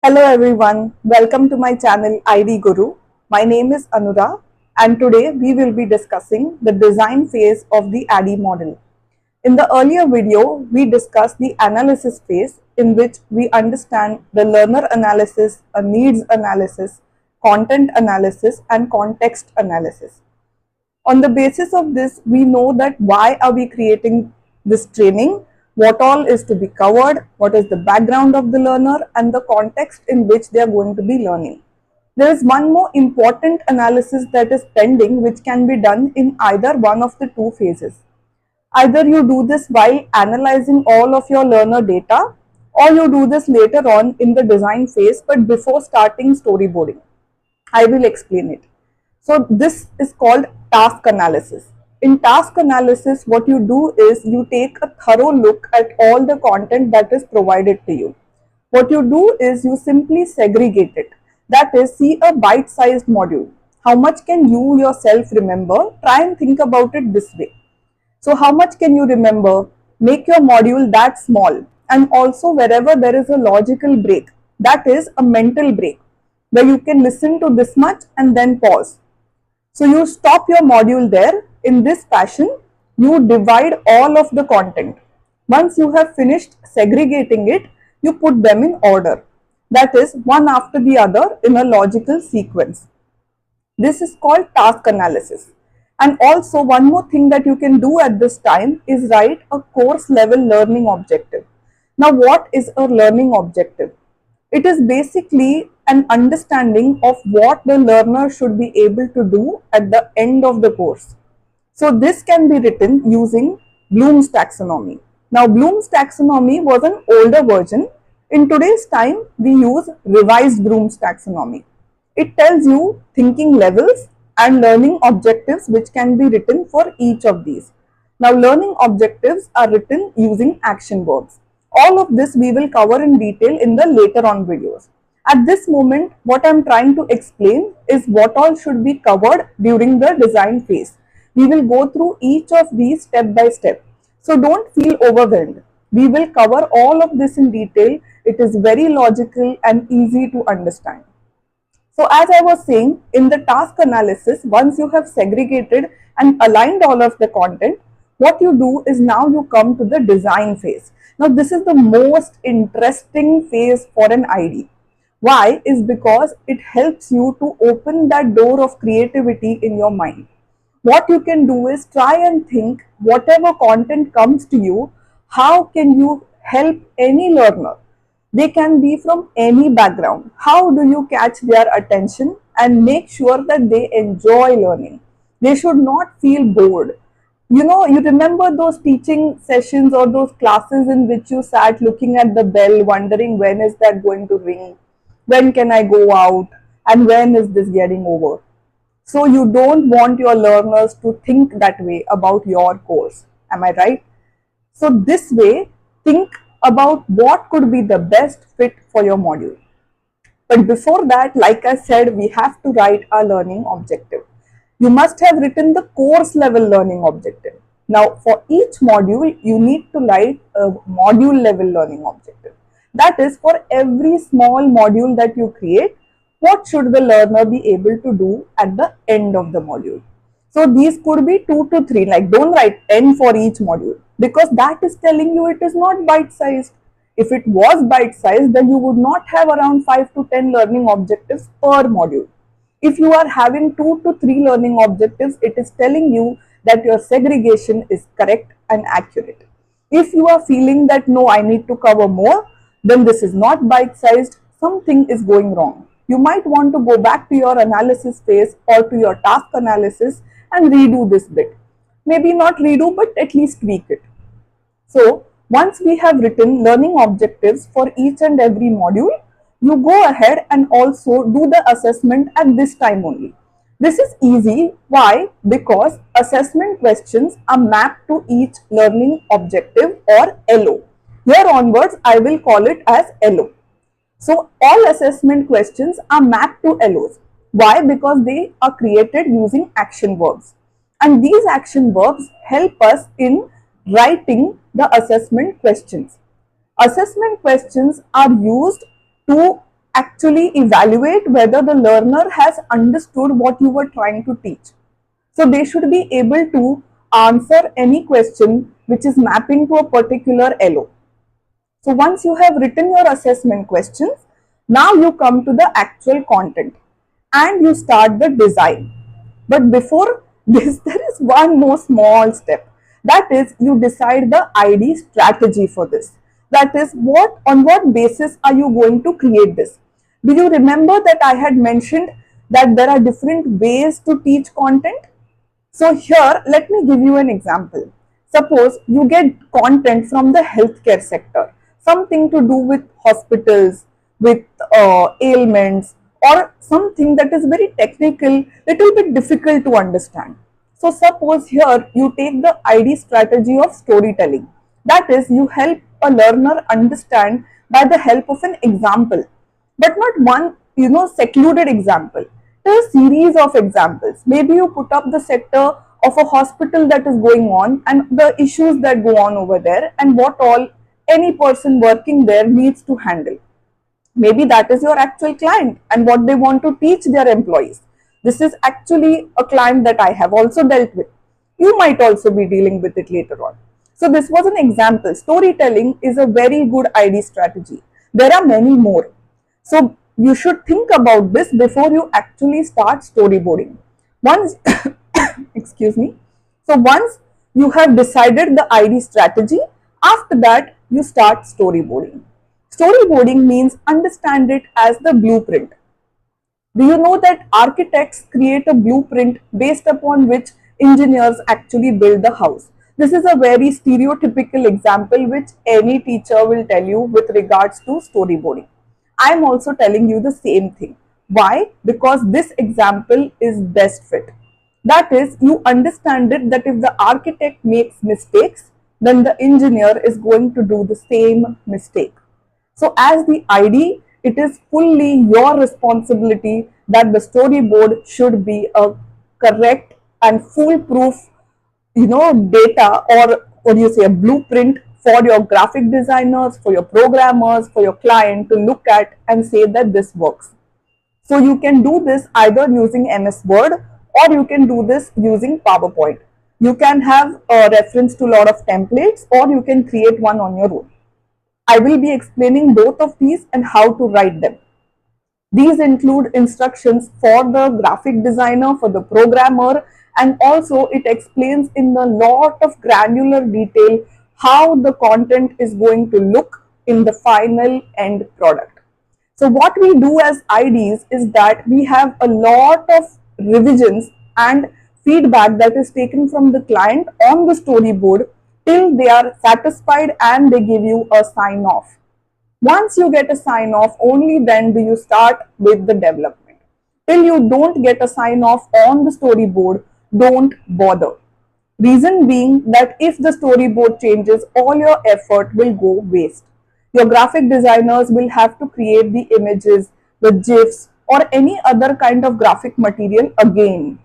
Hello everyone, welcome to my channel ID Guru. My name is Anura and today we will be discussing the design phase of the ADDIE model. In the earlier video, we discussed the analysis phase in which we understand the learner analysis, a needs analysis, content analysis and context analysis. On the basis of this, we know that why are we creating this training, what all is to be covered, what is the background of the learner and the context in which they are going to be learning. There is one more important analysis that is pending which can be done in either one of the two phases. Either you do this while analyzing all of your learner data or you do this later on in the design phase but before starting storyboarding. I will explain it. So this is called task analysis. In task analysis, what you do is you take a thorough look at all the content that is provided to you. What you do is you simply segregate it. That is, see a bite-sized module. How much can you yourself remember? Try and think about it this way. So how much can you remember? Make your module that small, and also wherever there is a logical break, that is a mental break, where you can listen to this much and then pause. So you stop your module there. In this fashion, you divide all of the content. Once you have finished segregating it, you put them in order. That is, one after the other in a logical sequence. This is called task analysis. And also one more thing that you can do at this time is write a course level learning objective. Now what is a learning objective? It is basically an understanding of what the learner should be able to do at the end of the course. So this can be written using Bloom's taxonomy. Now Bloom's taxonomy was an older version. In today's time, we use revised Bloom's taxonomy. It tells you thinking levels and learning objectives which can be written for each of these. Now learning objectives are written using action verbs. All of this we will cover in detail in the later on videos. At this moment, what I am trying to explain is what all should be covered during the design phase. We will go through each of these step by step. So don't feel overwhelmed. We will cover all of this in detail. It is very logical and easy to understand. So as I was saying, in the task analysis, once you have segregated and aligned all of the content, what you do is now you come to the design phase. Now this is the most interesting phase for an ID. Why? Is because it helps you to open that door of creativity in your mind. What you can do is try and think whatever content comes to you, how can you help any learner? They can be from any background. How do you catch their attention and make sure that they enjoy learning? They should not feel bored. You know, you remember those teaching sessions or those classes in which you sat looking at the bell, wondering when is that going to ring? When can I go out? And when is this getting over? So you don't want your learners to think that way about your course. Am I right? So this way, think about what could be the best fit for your module. But before that, like I said, we have to write our learning objective. You must have written the course level learning objective. Now, for each module, you need to write a module level learning objective. That is, for every small module that you create, what should the learner be able to do at the end of the module? So these could be 2 to 3, like don't write n for each module, because that is telling you it is not bite-sized. If it was bite-sized, then you would not have around 5 to 10 learning objectives per module. If you are having 2 to 3 learning objectives, it is telling you that your segregation is correct and accurate. If you are feeling that no, I need to cover more, then this is not bite-sized, something is going wrong. You might want to go back to your analysis phase or to your task analysis and redo this bit. Maybe not redo, but at least tweak it. So once we have written learning objectives for each and every module, you go ahead and also do the assessment at this time only. This is easy. Why? Because assessment questions are mapped to each learning objective or LO. Here onwards, I will call it as LO. So all assessment questions are mapped to LOs. Why? Because they are created using action verbs. And these action verbs help us in writing the assessment questions. Assessment questions are used to actually evaluate whether the learner has understood what you were trying to teach. So they should be able to answer any question which is mapping to a particular LO. So once you have written your assessment questions, now you come to the actual content and you start the design. But before this, there is one more small step. That is, you decide the ID strategy for this. That is, on what basis are you going to create this? Do you remember that I had mentioned that there are different ways to teach content? So here, let me give you an example. Suppose you get content from the healthcare sector, something to do with hospitals, with ailments, or something that is very technical, little bit difficult to understand. So suppose here you take the ID strategy of storytelling. That is, you help a learner understand by the help of an example, but not one secluded example. There are a series of examples. Maybe you put up the sector of a hospital that is going on and the issues that go on over there and what all any person working there needs to handle. Maybe that is your actual client and what they want to teach their employees. This is actually a client that I have also dealt with. You might also be dealing with it later on. So this was an example. Storytelling is a very good ID strategy. There are many more. So you should think about this before you actually start storyboarding. Once, excuse me. So once you have decided the ID strategy, after that you start storyboarding. Storyboarding means understand it as the blueprint. Do you know that architects create a blueprint based upon which engineers actually build the house? This is a very stereotypical example which any teacher will tell you with regards to storyboarding. I am also telling you the same thing. Why? Because this example is best fit. That is, you understand it that if the architect makes mistakes, then the engineer is going to do the same mistake. So as the ID, it is fully your responsibility that the storyboard should be a correct and foolproof, data, or what do you say, a blueprint for your graphic designers, for your programmers, for your client to look at and say that this works. So you can do this either using MS Word or you can do this using PowerPoint. You can have a reference to a lot of templates or you can create one on your own. I will be explaining both of these and how to write them. These include instructions for the graphic designer, for the programmer, and also it explains in a lot of granular detail how the content is going to look in the final end product. So what we do as IDs is that we have a lot of revisions and feedback that is taken from the client on the storyboard till they are satisfied and they give you a sign off. Once you get a sign off, only then do you start with the development. Till you don't get a sign off on the storyboard, don't bother. Reason being that if the storyboard changes, all your effort will go waste. Your graphic designers will have to create the images, the GIFs, or any other kind of graphic material again.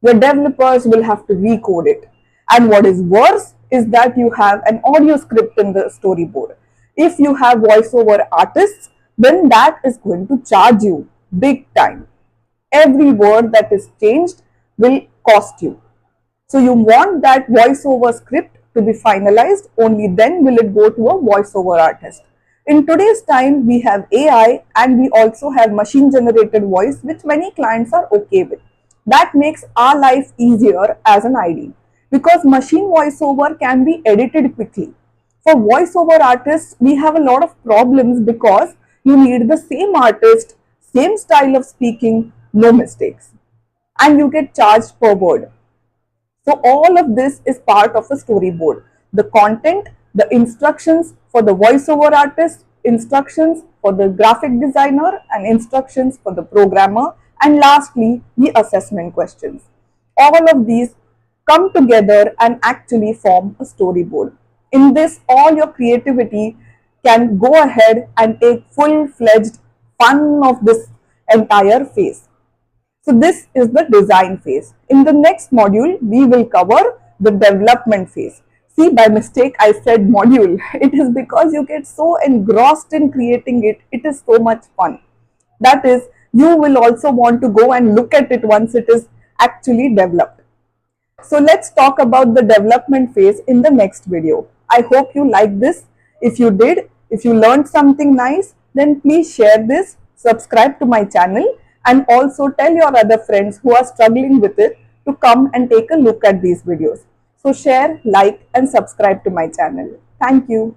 Your developers will have to recode it. And what is worse is that you have an audio script in the storyboard. If you have voiceover artists, then that is going to charge you big time. Every word that is changed will cost you. So you want that voiceover script to be finalized, only then will it go to a voiceover artist. In today's time, we have AI and we also have machine generated voice, which many clients are okay with. That makes our life easier as an ID because machine voiceover can be edited quickly. For voiceover artists, we have a lot of problems because you need the same artist, same style of speaking, no mistakes, and you get charged per word. So all of this is part of a storyboard. The content, the instructions for the voiceover artist, instructions for the graphic designer, and instructions for the programmer, and lastly, the assessment questions. All of these come together and actually form a storyboard. In this, all your creativity can go ahead and take full-fledged fun of this entire phase. So this is the design phase. In the next module, we will cover the development phase. See, by mistake, I said module. It is because you get so engrossed in creating it. It is so much fun. That is, you will also want to go and look at it once it is actually developed. So let's talk about the development phase in the next video. I hope you liked this. If you did, if you learned something nice, then please share this, subscribe to my channel, and also tell your other friends who are struggling with it to come and take a look at these videos. So share, like, and subscribe to my channel. Thank you.